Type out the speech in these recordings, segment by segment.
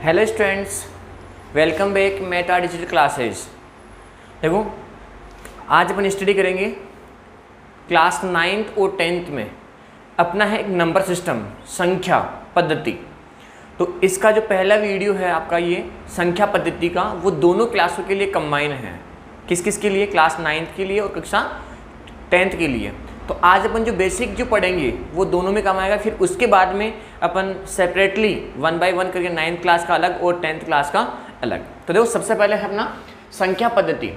Hello students, welcome back Meta digital classes. देखो, आज अपन study करेंगे क्लास 9th और 10th में अपना है एक नंबर सिस्टम, संख्या पद्धति। तो इसका जो पहला वीडियो है आपका ये संख्या पद्धति का, वो दोनों क्लासों के लिए कंबाइन है। किस किस के लिए? क्लास 9th के लिए और कक्षा 10th के लिए। तो आज अपन जो बेसिक जो पढ़ेंगे वो दोनों में काम आएगा। फिर उसके बाद में अपन सेपरेटली 1 by 1 करके 9th क्लास का अलग और 10th क्लास का अलग। तो देखो, सबसे पहले है अपना संख्या पद्धति।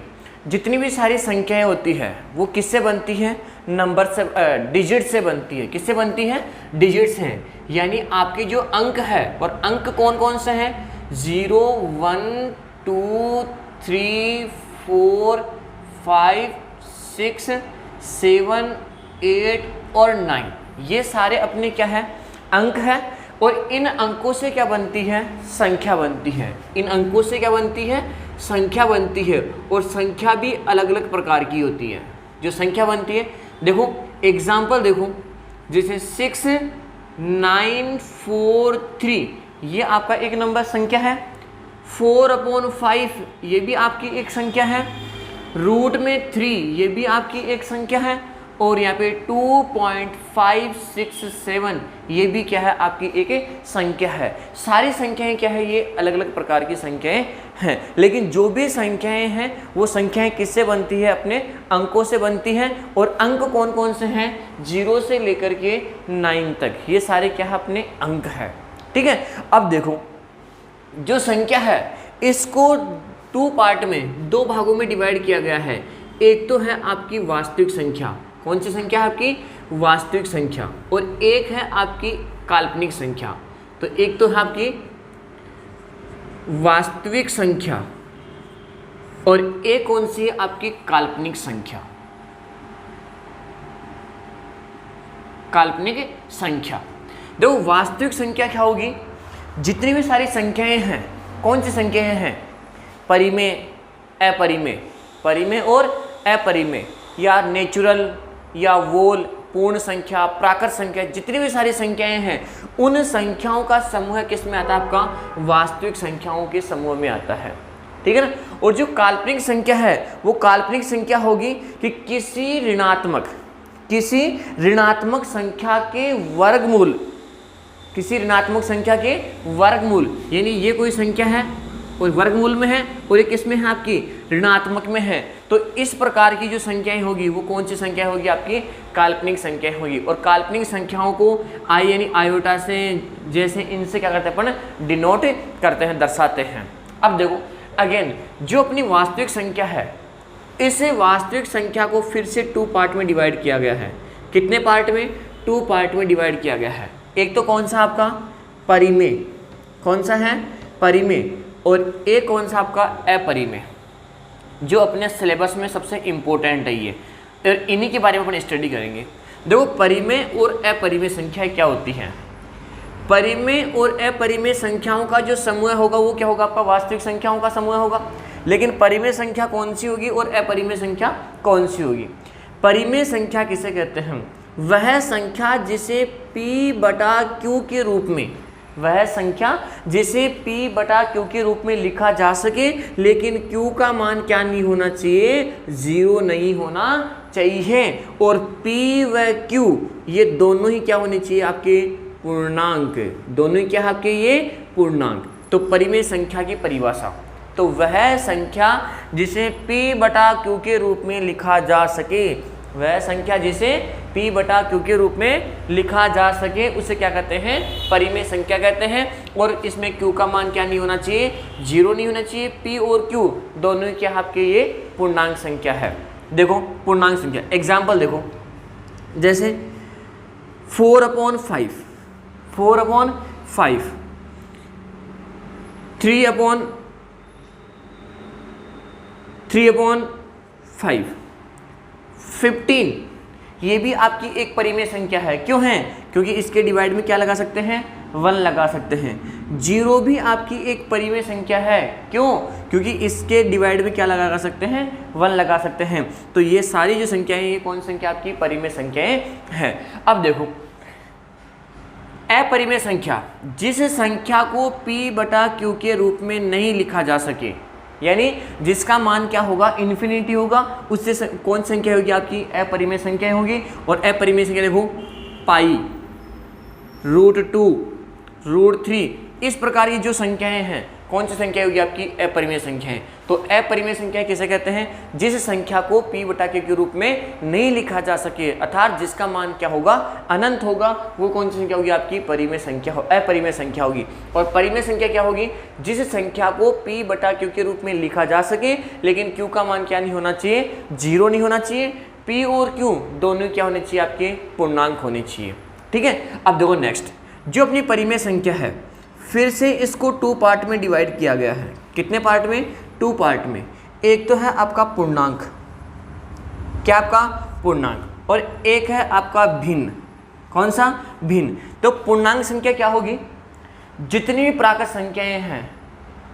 जितनी भी सारी संख्याएं होती है वो किससे बनती है? नंबर से, डिजिट से बनती है। किससे बनती है? डिजिट से। यानी आपके जो अंक है, और अंक कौन कौन से हैं? 0, 1, 2, 3, 4, 5, 6, 7, 8 और 9, ये सारे अपने क्या है? अंक है। और इन अंकों से क्या बनती है? संख्या बनती है। इन अंकों से क्या बनती है? संख्या बनती है। और संख्या भी अलग अलग प्रकार की होती है जो संख्या बनती है। देखो एग्जाम्पल देखो, जैसे 6, 9, 4, 3, ये आपका एक नंबर संख्या है। 4/5 ये भी आपकी एक संख्या है। रूट में 3 ये भी आपकी एक संख्या है। और यहाँ पे 2.567 ये भी क्या है? आपकी एक संख्या है। सारी संख्याएं क्या है? ये अलग अलग प्रकार की संख्याएं हैं। लेकिन जो भी संख्याएं हैं वो संख्याएं किससे बनती है? अपने अंकों से बनती हैं। और अंक कौन कौन से हैं? 0 से लेकर के 9 तक, ये सारे क्या है? अपने अंक है। ठीक है। अब देखो, जो संख्या है इसको 2 पार्ट में, 2 भागों में डिवाइड किया गया है। एक तो है आपकी वास्तविक संख्या। कौन सी संख्या है? आपकी वास्तविक संख्या। और एक है आपकी काल्पनिक संख्या। तो एक तो है आपकी वास्तविक संख्या और एक कौन सी है? आपकी काल्पनिक संख्या। काल्पनिक संख्या। देखो, वास्तविक संख्या क्या होगी? जितनी भी सारी संख्याएं हैं, कौन सी संख्याएं हैं? परिमेय, अपरिमेय, परिमेय और अपरिमेय, या नेचुरल या वोल, पूर्ण संख्या, प्राकृत संख्या, जितनी भी सारी संख्याएं हैं उन संख्याओं का समूह किस में आता है? आपका वास्तविक संख्याओं के समूह में आता है। ठीक है ना। और जो काल्पनिक संख्या है वो काल्पनिक संख्या होगी कि किसी ऋणात्मक संख्या के वर्गमूल, किसी ऋणात्मक संख्या के वर्गमूल, यानी ये कोई संख्या है और वर्गमूल में है और ये किस में है? आपकी ऋणात्मक में है। तो इस प्रकार की जो संख्याएं होगी वो कौन सी संख्या होगी? आपकी काल्पनिक संख्याएं होगी। और काल्पनिक संख्याओं को आई यानी आयोटा से, जैसे इनसे क्या करते हैं? अपन डिनोट करते हैं, दर्शाते हैं। अब देखो अगेन, जो अपनी वास्तविक संख्या है, इस वास्तविक संख्या को फिर से 2 पार्ट में डिवाइड किया गया है। कितने पार्ट में? 2 पार्ट में डिवाइड किया गया है। एक तो कौन सा? आपका परिमेय। कौन सा है? परिमेय। और एक कौन सा? आपका अपरिमेय, जो अपने सिलेबस में सबसे इम्पोर्टेंट है ये, और इन्हीं के बारे में अपन स्टडी करेंगे। देखो, परिमेय और अपरिमेय संख्याएं क्या होती हैं? परिमेय और अपरिमेय संख्याओं का जो समूह होगा वो क्या होगा? आपका वास्तविक संख्याओं का समूह होगा। लेकिन परिमेय संख्या कौन सी होगी और अपरिमेय संख्या कौन सी होगी? परिमेय संख्या किसे कहते हैं? वह संख्या जिसे P/Q के रूप में, वह संख्या जिसे P/Q के रूप में लिखा जा सके, लेकिन Q का मान क्या नहीं होना चाहिए? 0 नहीं होना चाहिए। और P व Q ये दोनों ही क्या होने चाहिए? आपके पूर्णांक। दोनों ही क्या है? आपके ये पूर्णांक। तो परिमेय संख्या की परिभाषा, तो वह संख्या जिसे P/Q के रूप में लिखा जा सके, वह संख्या जिसे P/Q के रूप में लिखा जा सके, उसे क्या कहते हैं? परिमेय संख्या कहते हैं। और इसमें Q का मान क्या नहीं होना चाहिए? 0 नहीं होना चाहिए। P और Q दोनों क्या आपके ये पूर्णांक संख्या है। देखो पूर्णांक संख्या एग्जाम्पल देखो, जैसे 4/5, 4/5, 3/5, 15, ये भी आपकी एक परिमेय संख्या है। क्यों है? क्योंकि इसके डिवाइड में क्या लगा सकते हैं? 1 लगा सकते हैं। 0 भी आपकी एक परिमेय संख्या है। क्यों? क्योंकि इसके डिवाइड में क्या लगा सकते हैं? 1 लगा सकते हैं। तो ये सारी जो संख्याएं, ये कौन संख्या? आपकी परिमेय संख्याएं हैं। अब देखो, अपरिमेय संख्या, जिस संख्या को p बटा q के रूप में नहीं लिखा जा सके, यानी जिसका मान क्या होगा, इन्फिनिटी होगा, उससे कौन संख्या होगी आपकी, अपरिमेय संख्या होगी। और अपरिमेय संख्या देखो पाई, √2, √3, इस प्रकार की जो संख्याएं हैं, कौन सी संख्या होगी आपकी, अपरिमेय संख्याएं। तो अपरिमेय संख्या किसे कहते हैं, जिस संख्या को p बटा q के रूप में नहीं लिखा जा सके, अर्थात जिसका मान क्या होगा, अनंत होगा, वो कौन सी संख्या होगी आपकी, परिमेय संख्या, अपरिमेय संख्या होगी। और परिमेय संख्या क्या होगी, जिस संख्या को p बटा q के रूप में लिखा जा सके, लेकिन q का मान क्या नहीं होना चाहिए, 0 नहीं होना चाहिए, p और q दोनों क्या होने चाहिए आपके, पूर्णांक होने चाहिए। ठीक है, अब देखो नेक्स्ट, जो अपनी परिमेय संख्या है, फिर से इसको 2 पार्ट में डिवाइड किया गया है। कितने पार्ट में, 2 पार्ट में। एक तो है आपका पूर्णांक, क्या आपका पूर्णांक, और एक है आपका भिन्न। कौन सा, भिन्न। तो पूर्णांक संख्या क्या होगी, जितनी भी प्राकृत संख्याएं हैं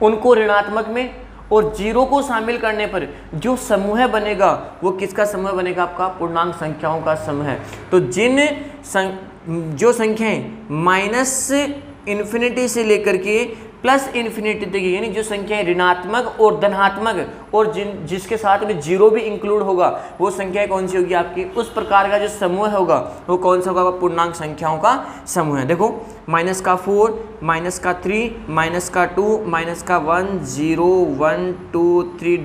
उनको ऋणात्मक में, और 0 को शामिल करने पर जो समूह बनेगा वो किसका समूह बनेगा, आपका पूर्णांक संख्याओं का समूह है। तो जो संख्याएं माइनस इन्फिनिटी से लेकर के प्लस इन्फिनिटी तक, यानी जो संख्याएं ऋणात्मक और धनात्मक और जिसके साथ में 0 भी इंक्लूड होगा, वो संख्याएं कौन सी होगी आपकी, उस प्रकार का जो समूह होगा वो कौन सा होगा, पूर्णांक संख्याओं का समूह है। देखो -4, -3, -2, -1, 0, 1, 2, 3 ...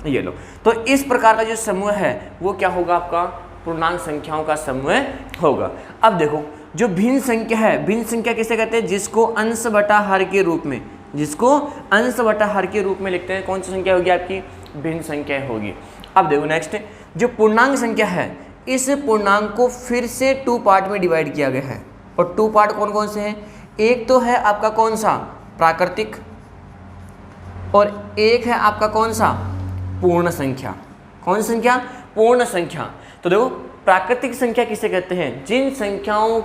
ये लो। तो इस प्रकार का जो समूह है वो क्या होगा, आपका पूर्णांक संख्याओं का समूह होगा। अब देखो जो भिन्न संख्या है, भिन्न संख्या किसे कहते हैं, जिसको अंश बटा हर के रूप में, जिसको अंश बटा हर के रूप में लिखते हैं, कौन सी संख्या होगी आपकी, भिन्न संख्या होगी। अब देखो नेक्स्ट, जो पूर्णांक संख्या है, इस पूर्णांक को फिर से 2 पार्ट में डिवाइड किया गया है। और 2 पार्ट कौन कौन से हैं, एक तो है आपका कौन सा, प्राकृतिक, और एक है आपका कौन सा, पूर्ण संख्या। कौन सी संख्या, पूर्ण संख्या। तो देखो प्राकृतिक संख्या किसे कहते हैं, जिन संख्याओं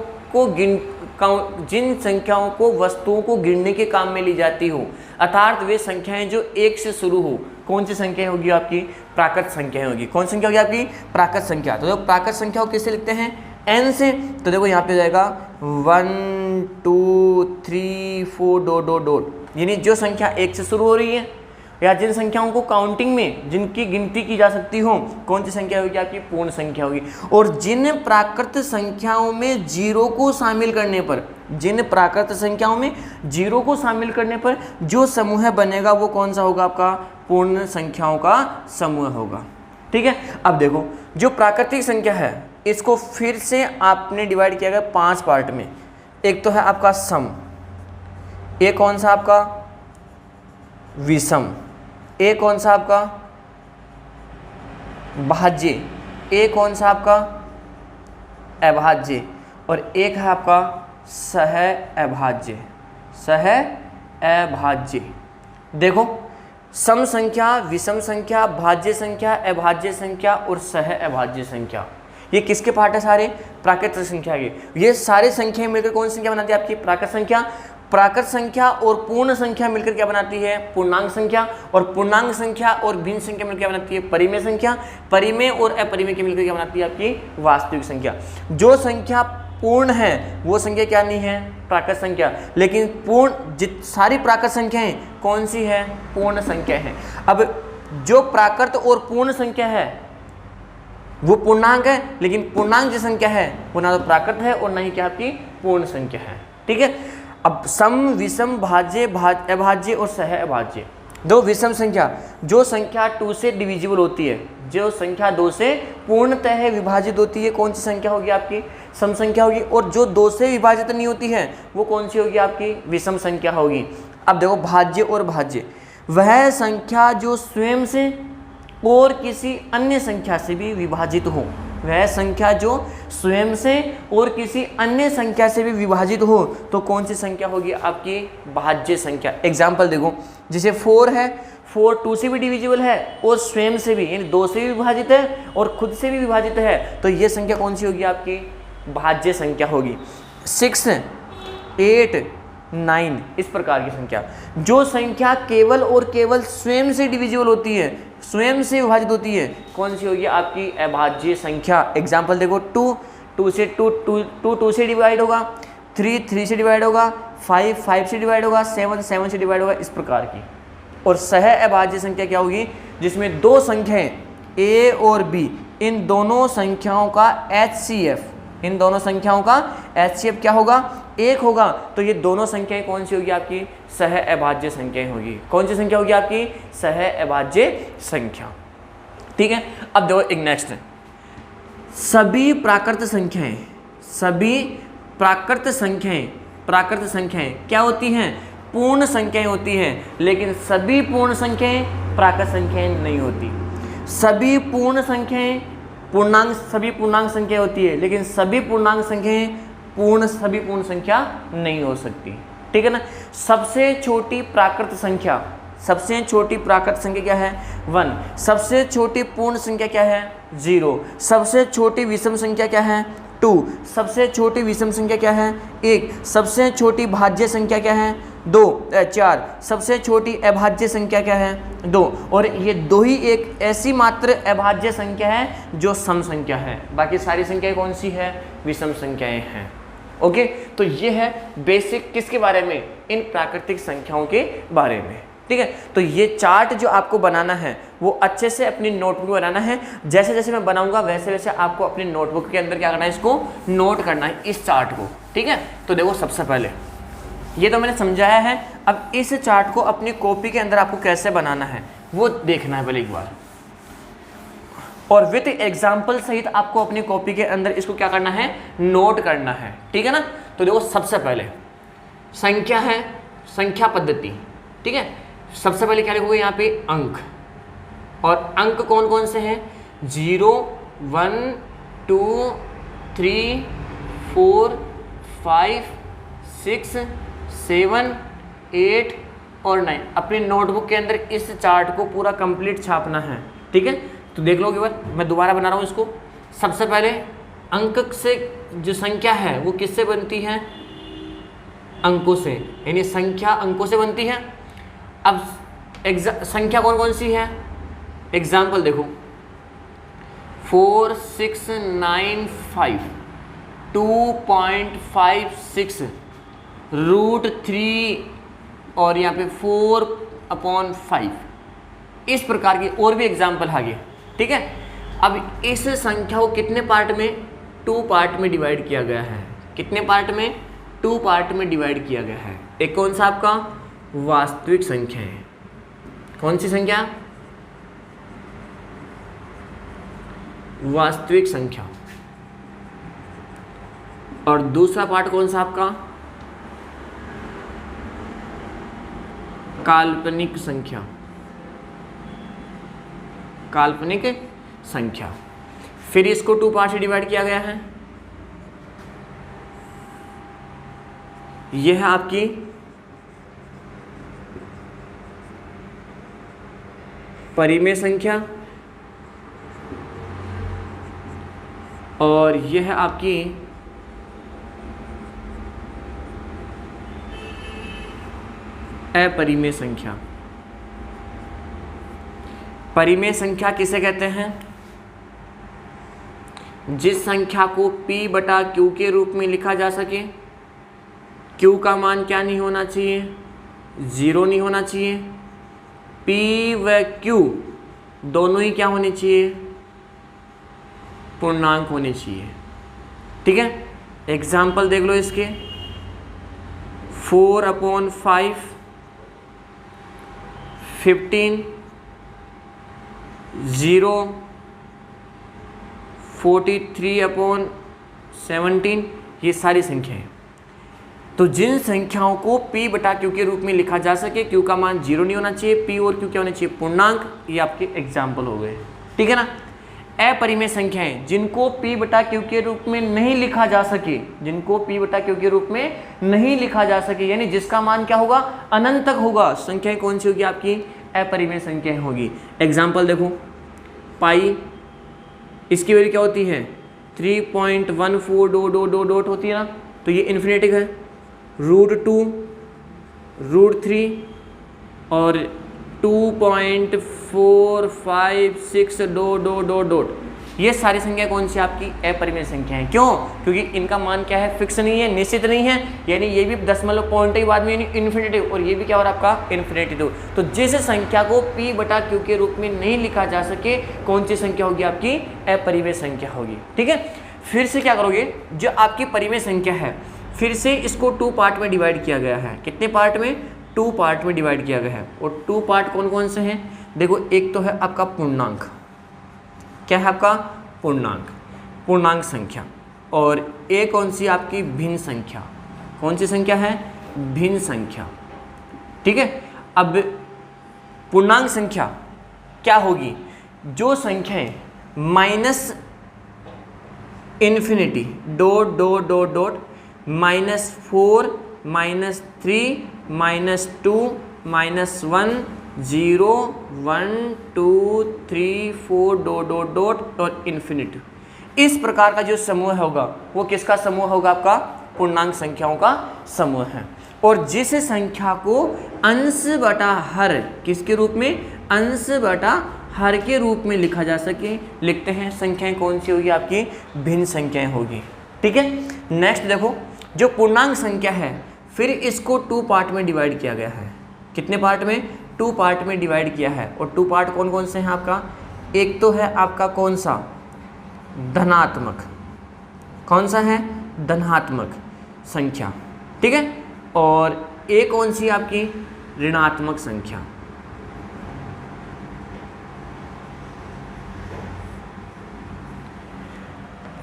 को वस्तुओं को गिनने के काम में ली जाती हो, अर्थात वे संख्याएं जो 1 से शुरू हो, कौन सी संख्या होगी आपकी, प्राकृत संख्या होगी। कौन संख्या होगी आपकी, प्राकृत संख्या। तो देखो प्राकृत संख्या को किससे लिखते हैं, n से। तो देखो यहाँ पे जाएगा 1, 2, 3, 4 ... यानी जो संख्या 1 से शुरू हो रही है, या जिन संख्याओं को काउंटिंग में जिनकी गिनती की जा सकती हो, कौन सी संख्या होगी आपकी, पूर्ण संख्या होगी। और जिन प्राकृत संख्याओं में 0 को शामिल करने पर, जिन प्राकृत संख्याओं में 0 को शामिल करने पर जो समूह बनेगा वो कौन सा होगा, आपका पूर्ण संख्याओं का समूह होगा। ठीक है, अब देखो जो प्राकृतिक संख्या है, इसको फिर से आपने डिवाइड किया गया 5 पार्ट में। एक तो है आपका सम, एक कौन सा आपका विषम, एक कौन सा आपका भाज्य, एक कौन सा आपका अभाज्य, और एक है आपका सह अभाज्य, सह अभाज्य। देखो सम संख्या, विषम संख्या, भाज्य संख्या, अभाज्य संख्या और सह अभाज्य संख्या, ये किसके पार्ट है, सारे प्राकृत संख्या के। ये सारे संख्याएं मिलकर कौन सी संख्या बनाती है आपकी, प्राकृत संख्या। प्राकृत संख्या और पूर्ण संख्या मिलकर क्या बनाती है, पूर्णांक संख्या। और पूर्णांक संख्या और भिन्न संख्या मिलकर क्या बनाती है, परिमेय संख्या। परिमेय और अपरिमेय के मिलकर क्या बनाती है आपकी, वास्तविक संख्या। जो संख्या पूर्ण है वो संख्या क्या नहीं है, प्राकृत संख्या। लेकिन पूर्ण सारी प्राकृत संख्याएं कौन सी है, पूर्ण संख्या है। अब जो प्राकृत और पूर्ण संख्या है वो पूर्णांक है, लेकिन पूर्णांक जो संख्या है वो ना तो प्राकृत है और ना ही क्या आपकी पूर्ण संख्या है। ठीक है, अब सम, विषम, भाज्य, अभाज्य और सह अभाज्य। दो विषम संख्या, जो संख्या 2 से डिविजिबल होती है, जो संख्या 2 से पूर्णतः विभाजित होती है, कौन सी संख्या होगी आपकी, सम संख्या होगी। और जो 2 से विभाजित नहीं होती है वो कौन सी होगी आपकी, विषम संख्या होगी। अब देखो भाज्य और भाज्य, वह संख्या जो स्वयं से और किसी अन्य संख्या से भी विभाजित हो, वह संख्या जो स्वयं से और किसी अन्य संख्या से भी विभाजित हो तो कौन सी संख्या होगी आपकी, भाज्य संख्या। एग्जाम्पल देखो, जैसे 4 है, 4 2 से भी डिविजिबल है और स्वयं से भी, यानी 2 से भी विभाजित है और खुद से भी विभाजित है, तो ये संख्या कौन सी होगी आपकी, भाज्य संख्या होगी। 6, 8, 9 इस प्रकार की संख्या। जो संख्या केवल और केवल स्वयं से डिविजिबल होती है, स्वयं से विभाजित होती है, कौन सी होगी आपकी, अभाज्य संख्या। एग्जाम्पल देखो 2, 2 से 2 से डिवाइड होगा, 3 से डिवाइड होगा, 5 से डिवाइड होगा, 7 से डिवाइड होगा, इस प्रकार की। और सह अभाज्य संख्या क्या होगी, जिसमें दो संख्याएं a और b, इन दोनों संख्याओं का HCF, इन दोनों संख्याओं का HCF क्या होगा, 1 होगा। तो ये दोनों संख्याएं कौन सी होगी आपकी, सह अभाज्य संख्याएं होगी। कौन सी संख्या होगी आपकी, सह अभाज्य संख्या। ठीक है, अब देखो एक नेक्स्ट है, सभी प्राकृत संख्याएं, सभी प्राकृत संख्याएं क्या होती हैं, पूर्ण संख्याएं होती हैं, लेकिन सभी पूर्ण संख्याएं प्राकृत संख्याएं नहीं होती। सभी पूर्ण संख्याएं सभी पूर्णांक संख्या होती है, लेकिन सभी पूर्णांक संख्याएं सभी पूर्ण संख्या नहीं हो सकती। ठीक है ना। सबसे छोटी प्राकृत संख्या क्या है, 1। सबसे छोटी पूर्ण संख्या क्या है, 0। सबसे छोटी विषम संख्या क्या है, 2। सबसे छोटी विषम संख्या क्या है, 1। सबसे छोटी भाज्य संख्या क्या है, 4। सबसे छोटी अभाज्य संख्या क्या है, 2। और ये 2 ही एक ऐसी मात्र अभाज्य संख्या है जो सम संख्या है, बाकी सारी संख्याएं कौन सी है, विषम संख्याएं हैं। ओके, तो ये है बेसिक किसके बारे में, इन प्राकृतिक संख्याओं के बारे में। ठीक है, तो ये चार्ट जो आपको बनाना है वो अच्छे से अपनी नोटबुक में बनाना है। जैसे जैसे मैं बनाऊंगा वैसे वैसे आपको अपनी नोटबुक के अंदर क्या करना है, इसको नोट करना है, इस चार्ट को। ठीक है, तो देखो सबसे पहले ये तो मैंने समझाया है, अब इस चार्ट को अपनी कॉपी के अंदर आपको कैसे बनाना है वो देखना है पहले एक बार, और विद एग्जाम्पल सहित आपको अपनी कॉपी के अंदर इसको क्या करना है, नोट करना है। ठीक है ना। तो देखो सबसे पहले संख्या है, संख्या पद्धति। ठीक है, सबसे पहले क्या लिखोगे यहाँ पे, अंक। और अंक कौन कौन से हैं, 0, 1, 2, 3, 4, 5, 6, 7, 8 और 9। अपनी नोटबुक के अंदर इस चार्ट को पूरा कंप्लीट छापना है। ठीक है, तो देख लो एक बार, मैं दोबारा बना रहा हूँ इसको। सबसे पहले अंक से जो संख्या है वो किससे बनती है, अंकों से, यानी संख्या अंकों से बनती है। अब संख्या कौन कौन सी है, एग्जाम्पल देखो, 4, 6, 9, 5, 2.56, √3 और यहाँ पे 4/5, इस प्रकार की और भी एग्जाम्पल आगे। ठीक है, अब इस संख्या को कितने पार्ट में, 2 पार्ट में डिवाइड किया गया है। कितने पार्ट में, 2 पार्ट में डिवाइड किया गया है। एक कौन सा आपका, वास्तविक संख्या है। कौन सी संख्या, वास्तविक संख्या। और दूसरा पार्ट कौन सा आपका, काल्पनिक संख्या। काल्पनिक संख्या। फिर इसको 2 पार्ट से डिवाइड किया गया है। यह है आपकी परिमेय संख्या, और यह है आपकी अपरिमेय संख्या। परिमेय संख्या किसे कहते हैं, जिस संख्या को p/q के रूप में लिखा जा सके। q का मान क्या नहीं होना चाहिए, 0 नहीं होना चाहिए। p व q दोनों ही क्या होने चाहिए, पूर्णांक होने चाहिए। ठीक है, एग्जाम्पल देख लो इसके, 4/5, 15, 0, 43/17, ये सारी संख्याएं। तो जिन संख्याओं को p/q के रूप में लिखा जा सके, q का मान 0 नहीं होना चाहिए, p और q क्या होने चाहिए, पूर्णांक, ये आपके एग्जाम्पल हो गए। ठीक है ना। अपरिमेय संख्याएं, जिनको p/q के रूप में नहीं लिखा जा सके, जिनको p/q के रूप में नहीं लिखा जा सके, यानी जिसका मान क्या होगा, अनंत तक होगा, संख्याएं कौन सी होगी आपकी, अपरिमेय संख्याएं होगी। एग्जाम्पल देखो, पाई, इसकी वैल्यू क्या होती है, 3.14 होती है ना, तो ये इन्फिनेटिव है। √2, √3 और 2.456 ... ये सारी संख्या कौन सी आपकी अपरिमेय संख्या है। क्यों? क्योंकि इनका मान क्या है, फिक्स नहीं है, निश्चित नहीं है, यानी ये भी दशमलव पॉइंट के बाद में यानी इन्फिनिटिव, और ये भी क्या हो रहा है आपका इन्फिनिटिव। तो जिस संख्या को p/q के रूप में नहीं लिखा जा सके, कौन सी संख्या होगी आपकी अपरिमेय संख्या होगी। ठीक है, फिर से क्या करोगे, जो आपकी परिमेय संख्या है फिर से इसको 2 पार्ट में डिवाइड किया गया है। कितने पार्ट में? 2 पार्ट में डिवाइड किया गया है। और 2 पार्ट कौन कौन से हैं? देखो, एक तो है आपका पूर्णांक, क्या है आपका पूर्णांक, पूर्णांक संख्या, और एक कौन सी आपकी भिन्न संख्या, कौन सी संख्या है, भिन्न संख्या। ठीक है, अब पूर्णांक संख्या क्या होगी, जो संख्याएं minus infinity dot dot dot dot -4 -3 -2 -1 0 1 2 3 4 dot dot dot और इन्फिनिटी, इस प्रकार का जो समूह होगा वो किसका समूह होगा, आपका पूर्णांक संख्याओं का समूह है। और जिस संख्या को अंश बटा हर किसके रूप में, अंश बटा हर के रूप में लिखा जा सके, लिखते हैं, संख्याएं कौन सी होगी आपकी, भिन्न संख्याएं होगी। ठीक है, नेक्स्ट देखो, जो पूर्णांक संख्या है फिर इसको 2 पार्ट में डिवाइड किया गया है। कितने पार्ट में? 2 पार्ट में डिवाइड किया है। और 2 पार्ट कौन कौन से हैं आपका, एक तो है आपका कौन सा, धनात्मक, कौन सा है, धनात्मक संख्या। ठीक है, और एक कौन सी आपकी ऋणात्मक संख्या।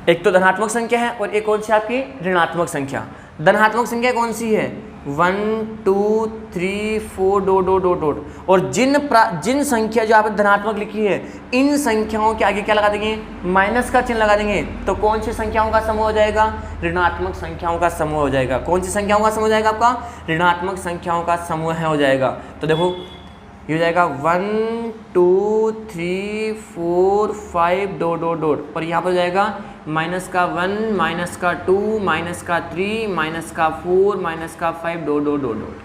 एक तो धनात्मक संख्या है और एक कौन सी आपकी ऋणात्मक संख्या। धनात्मक संख्या कौन सी है, 1 2 3 4 डॉट डॉट डॉट डॉट, और जिन संख्या जो आपने धनात्मक लिखी है इन संख्याओं के आगे क्या लगा देंगे, माइनस का चिन्ह लगा देंगे। तो कौन सी संख्याओं का समूह हो जाएगा, ऋणात्मक संख्याओं का समूह हो जाएगा। कौन सी संख्याओं का समूह हो जाएगा, आपका ऋणात्मक संख्याओं का समूह हो जाएगा। तो देखो ये हो जाएगा 1 2 3 4 5 डॉट डॉट डॉट, और यहाँ पर हो जाएगा -1 -2 -3 -4 -5 डॉट डॉट डॉट डॉट।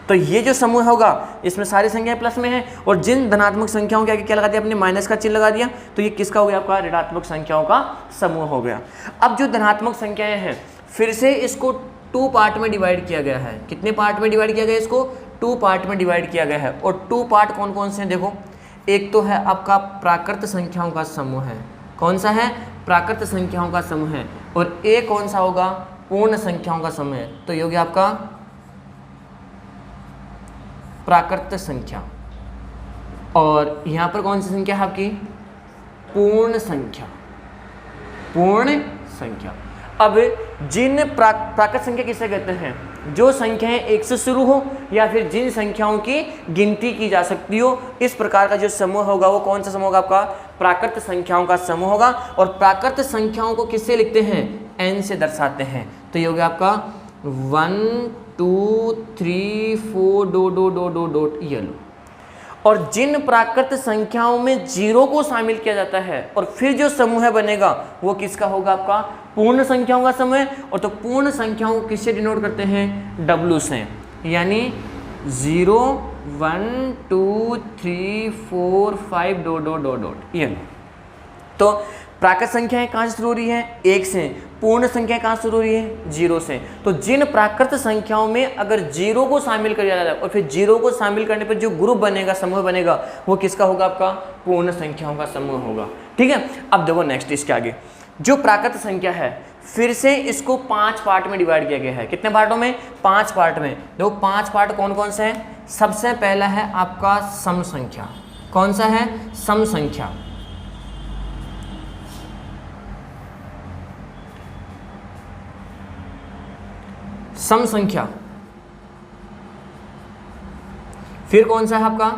तो ये जो समूह होगा इसमें सारी संख्याएं प्लस में है, और जिन धनात्मक संख्याओं के आगे क्या लगा दिया, अपने माइनस का चिन्ह लगा दिया, तो ये किसका हो गया, आपका ऋणात्मक संख्याओं का समूह हो गया। अब जो धनात्मक संख्याएं हैं फिर से इसको 2 पार्ट में डिवाइड किया गया है। कितने पार्ट में डिवाइड किया गया, इसको 2 पार्ट में डिवाइड किया गया है। और 2 पार्ट कौन कौन से हैं, देखो, एक तो है आपका प्राकृत संख्याओं का समूह है। कौन सा है, प्राकृत संख्याओं का समूह है। और एक कौन सा होगा, पूर्ण संख्याओं का समूह है। तो ये हो गया आपका प्राकृत संख्या, और यहाँ पर कौन सी संख्या है आपकी, पूर्ण संख्या, पूर्ण संख्या। अब जिन प्राकृत संख्या किसे कहते हैं, जो संख्याएं 1 से शुरू हो या फिर जिन संख्याओं की गिनती की जा सकती हो, इस प्रकार का जो समूह होगा वो कौन सा समूह होगा, आपका प्राकृत संख्याओं का समूह होगा। और प्राकृत संख्याओं को किससे लिखते हैं, n से दर्शाते हैं। तो ये हो गया आपका 1 2 3 4 dot dot dot dot dot, ये लो। और जिन प्राकृत संख्याओं में 0 को शामिल किया जाता है और फिर जो समूह बनेगा वो किसका होगा, आपका पूर्ण संख्याओं का समूह। और तो पूर्ण संख्याओं को किससे डिनोट करते हैं, W से, यानी 0 1 2 3 4 5 डॉट डॉट डॉट डॉट, ये। तो प्राकृत संख्याएं कहाँ से शुरू हो रही है, 1 से। पूर्ण संख्या कहाँ से शुरू हो रही है, 0 से। तो जिन प्राकृत संख्याओं में अगर 0 को शामिल कर दिया जाए और फिर 0 को शामिल करने पर जो ग्रुप बनेगा, समूह बनेगा, वो किसका होगा, आपका पूर्ण संख्याओं का समूह होगा। ठीक है, अब देखो नेक्स्ट इसके आगे जो प्राकृत संख्या है फिर से इसको 5 पार्ट में डिवाइड किया गया है। कितने पार्टों में, 5 पार्ट में। देखो 5 पार्ट कौन कौन से हैं, सबसे पहला है आपका सम संख्या। कौन सा है, सम संख्या। सम संख्या। फिर कौन सा है आपका,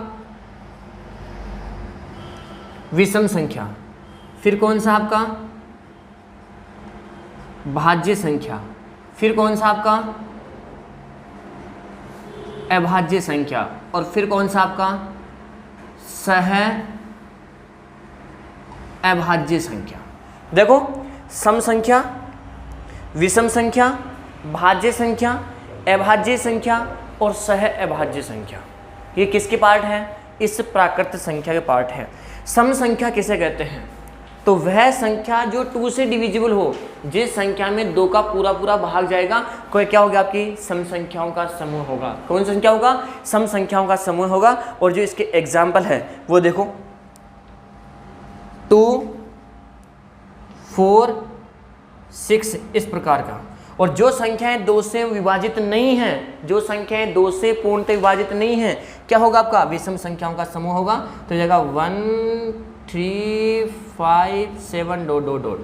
विषम संख्या। फिर कौन सा आपका, भाज्य संख्या। फिर कौन सा आपका, अभाज्य संख्या। और फिर कौन सा आपका, सह अभाज्य संख्या। देखो सम संख्या, विषम संख्या, भाज्य संख्या, अभाज्य संख्या और सह अभाज्य संख्या, ये किसके पार्ट हैं, इस प्राकृत संख्या के पार्ट हैं। सम संख्या किसे कहते हैं, तो वह संख्या जो 2 से डिविजिबल हो, जिस संख्या में 2 का पूरा पूरा भाग जाएगा, कोई क्या होगा आपकी सम संख्याओं का समूह होगा। कौन सी संख्या होगा? सम संख्याओं का समूह होगा। और जो इसके एग्जाम्पल है वो देखो 2, 4, 6 इस प्रकार का। और जो संख्याएं 2 से विभाजित नहीं हैं, जो संख्याएं 2 से पूर्णतः विभाजित नहीं हैं, क्या होगा आपका? विषम संख्याओं का समूह होगा। तो जाएगा 1, 3, 5, 7 डॉट डॉट डॉट।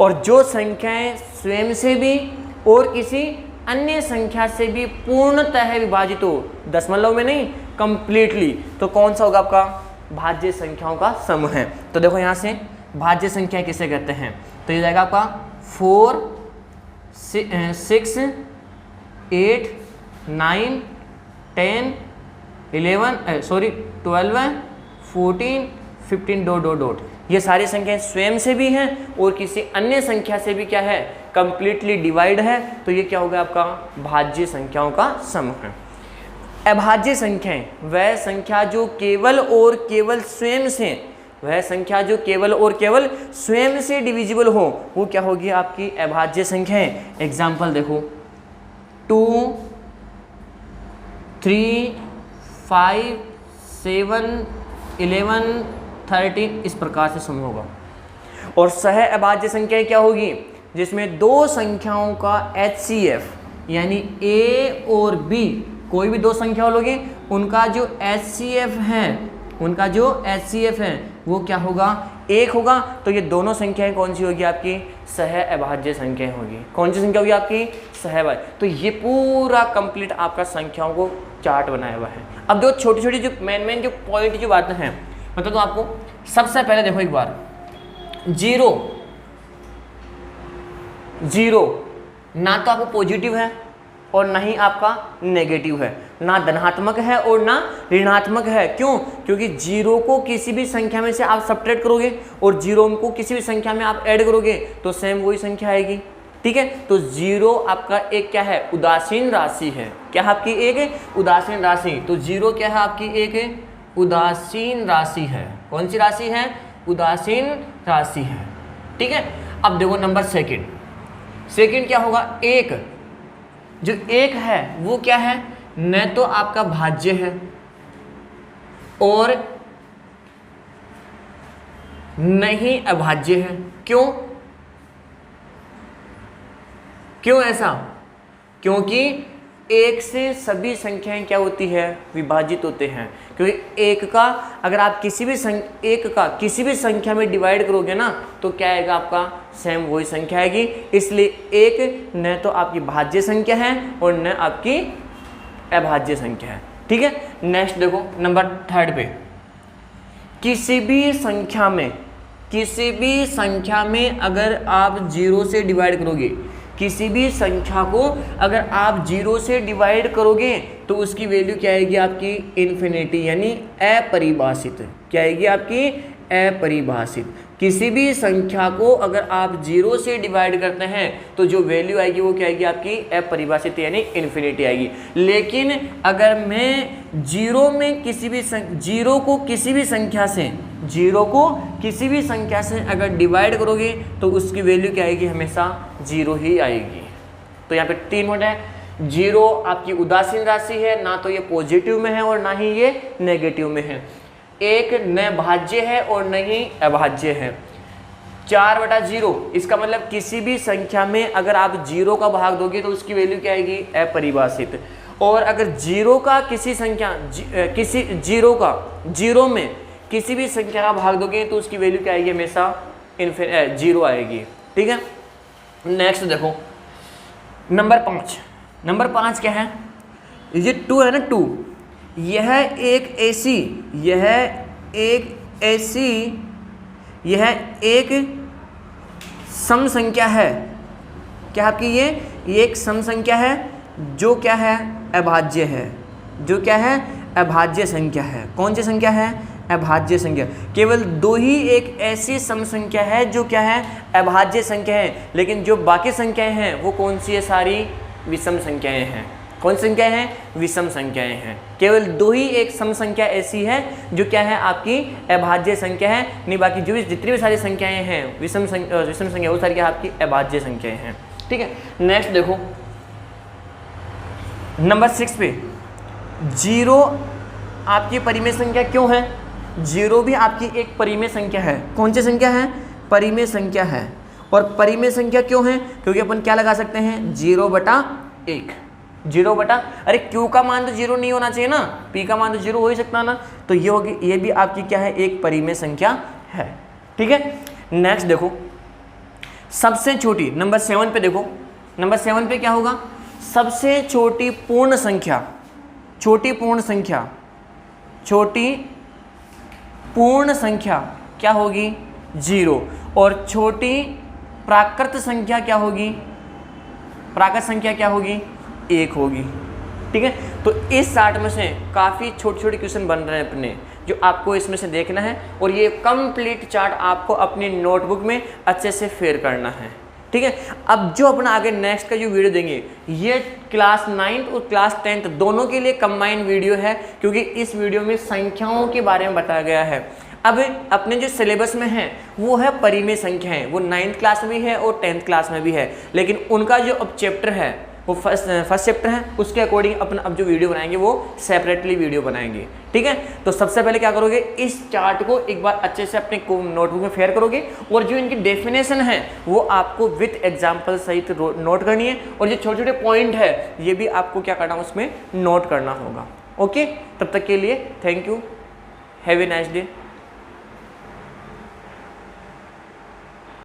और जो संख्याएं स्वयं से भी और किसी अन्य संख्या से भी पूर्णतः विभाजित हो, दशमलव में नहीं, कंप्लीटली, तो कौन सा होगा आपका? भाज्य संख्याओं का समूह है। तो देखो यहाँ से भाज्य संख्या किसे कहते हैं? तो ये जाएगा आपका 4, 6, 8, 9, 10, 12, 14, 15 डॉट डॉट डॉट। ये सारी संख्याएं स्वयं से भी हैं और किसी अन्य संख्या से भी क्या है? कंप्लीटली डिवाइड है। तो ये क्या होगा आपका? भाज्य संख्याओं का समूह है। अभाज्य संख्याएं वह संख्या जो केवल और केवल स्वयं से, वह संख्या जो केवल और केवल स्वयं से डिविजिबल हो, वो क्या होगी? आपकी अभाज्य संख्याएं। एग्जाम्पल देखो 2, 3, 5, 7, 11, 13 इस प्रकार से समूह होगा। और सह अभाज्य संख्याएं क्या होगी? जिसमें दो संख्याओं का HCF यानी A और B, कोई भी दो संख्या लोगे, उनका जो HCF है, उनका जो HCF है वो क्या होगा? 1 होगा। तो ये दोनों संख्याएं कौन सी होगी? आपकी सह अभाज्य संख्याएं होगी। कौन सी संख्या होगी आपकी? सहअभाज्य। तो ये पूरा कंप्लीट आपका संख्याओं को चार्ट बनाया हुआ है। अब जो छोटी छोटी जो मेन जो पॉइंट जो बातें हैं मतलब तो आपको सबसे पहले देखो एक बार, 0 ना तो आपको पॉजिटिव है और ना ही आपका नेगेटिव है, ना धनात्मक है और ना ऋणात्मक है। क्यों? क्योंकि 0 को किसी भी संख्या में से आप सब्ट्रैक्ट करोगे और 0 को किसी भी संख्या में आप ऐड करोगे तो सेम वही संख्या आएगी। ठीक है, तो 0 आपका एक क्या है? उदासीन राशि है। क्या आपकी एक उदासीन राशि? तो 0 क्या है? आपकी एक उदासीन राशि है। कौन सी राशि है? उदासीन राशि है। ठीक है, अब देखो नंबर सेकंड क्या होगा? 1, जो 1 है वो क्या है? न तो आपका भाज्य है और नहीं अभाज्य है। क्यों ऐसा? क्योंकि 1 से सभी संख्याएं क्या होती है? विभाजित होते हैं। क्योंकि 1 का अगर आप किसी भी संख्या में डिवाइड करोगे ना तो क्या आएगा? आपका सेम वही संख्या आएगी। इसलिए 1 न तो आपकी भाज्य संख्या है और न आपकी अभाज्य संख्या है। ठीक है, नेक्स्ट देखो नंबर 3 पे, किसी भी संख्या में अगर आप 0 से डिवाइड करोगे, किसी भी संख्या को अगर आप 0 से डिवाइड करोगे तो उसकी वैल्यू क्या आएगी? आपकी इन्फिनिटी यानी अपरिभाषित। क्या आएगी? आपकी अपरिभाषित। किसी भी संख्या को अगर आप 0 से डिवाइड करते हैं तो जो वैल्यू आएगी वो क्या आएगी? आपकी अपरिभाषित यानी इन्फिनिटी आएगी। लेकिन अगर मैं 0 को किसी भी संख्या से अगर डिवाइड करोगे तो उसकी वैल्यू क्या आएगी? हमेशा 0 ही आएगी। तो यहाँ पे 3 पॉइंट है। 0 आपकी उदासीन राशि है, ना तो ये पॉजिटिव में है और ना ही ये नेगेटिव में है। 1 न भाज्य है और न ही अभाज्य है। 4/0 इसका मतलब किसी भी संख्या में अगर आप 0 का भाग दोगे तो उसकी वैल्यू क्या आएगी? अपरिभाषित। और अगर 0 में किसी भी संख्या का भाग दोगे तो उसकी वैल्यू क्या आएगी? हमेशा 0 आएगी। ठीक है, नेक्स्ट देखो नंबर 5 क्या है? ये 2 है ना, 2 यह एक सम संख्या है। क्या आपकी ये एक सम संख्या है जो क्या है? अभाज्य है। जो क्या है? अभाज्य संख्या है। कौन सी संख्या है? अभाज्य संख्या। केवल 2 ही एक ऐसी सम संख्या है जो क्या है? अभाज्य संख्या है। लेकिन जो बाकी संख्याएं हैं वो कौन सी है? सारी विषम संख्याएं हैं। कौन सी संख्या है? विषम संख्याएं हैं। केवल 2 ही एक सम संख्या ऐसी है जो क्या है? आपकी अभाज्य संख्या है, नहीं बाकी जो भी जितनी भी सारी संख्याएं हैं विषम संख्या वो सारी क्या आपकी अभाज्य संख्याएं हैं। ठीक है, नेक्स्ट देखो नंबर 6 पे, 0 आपकी परिमेय संख्या क्यों है? 0 भी आपकी एक परिमेय संख्या है। कौन सी संख्या है? परिमेय संख्या है। और परिमेय संख्या क्यों है? क्योंकि अपन क्या लगा सकते हैं? 0/1। 0 अरे Q का मान तो 0 नहीं होना चाहिए ना, P का मान तो 0 हो ही सकता ना, तो ये होगी, ये भी आपकी क्या है? एक परिमेय संख्या है। ठीक है, नेक्स्ट देखो सबसे छोटी, नंबर 7 पे देखो, नंबर 7 पे क्या होगा? सबसे छोटी पूर्ण संख्या, छोटी पूर्ण संख्या, छोटी पूर्ण संख्या क्या होगी? 0। और छोटी प्राकृत संख्या क्या होगी? प्राकृत संख्या क्या होगी? 1 होगी। ठीक है, तो इस चार्ट में से काफ़ी छोटे छोटे क्वेश्चन बन रहे हैं अपने, जो आपको इसमें से देखना है और ये कंप्लीट चार्ट आपको अपनी नोटबुक में अच्छे से फेयर करना है। ठीक है, अब जो अपना आगे नेक्स्ट का जो वीडियो देंगे ये क्लास 9th और क्लास 10th दोनों के लिए कंबाइंड वीडियो है, क्योंकि इस वीडियो में संख्याओं के बारे में बताया गया है। अब अपने जो सिलेबस में है वो है परिमेय संख्याएं, वो 9th क्लास में भी है और 10th क्लास में भी है, लेकिन उनका जो अब चैप्टर है वो फर्स्ट चैप्टर है, उसके अकॉर्डिंग अपन अब जो वीडियो बनाएंगे वो सेपरेटली वीडियो बनाएंगे। ठीक है, तो सबसे पहले क्या करोगे? इस चार्ट को एक बार अच्छे से अपने नोटबुक में फेयर करोगे और जो इनकी डेफिनेशन है वो आपको विथ एग्जाम्पल सहित नोट करनी है, और जो छोटे छोटे पॉइंट है ये भी आपको क्या करना, उसमें नोट करना होगा। ओके, तब तक के लिए thank you, have a nice day.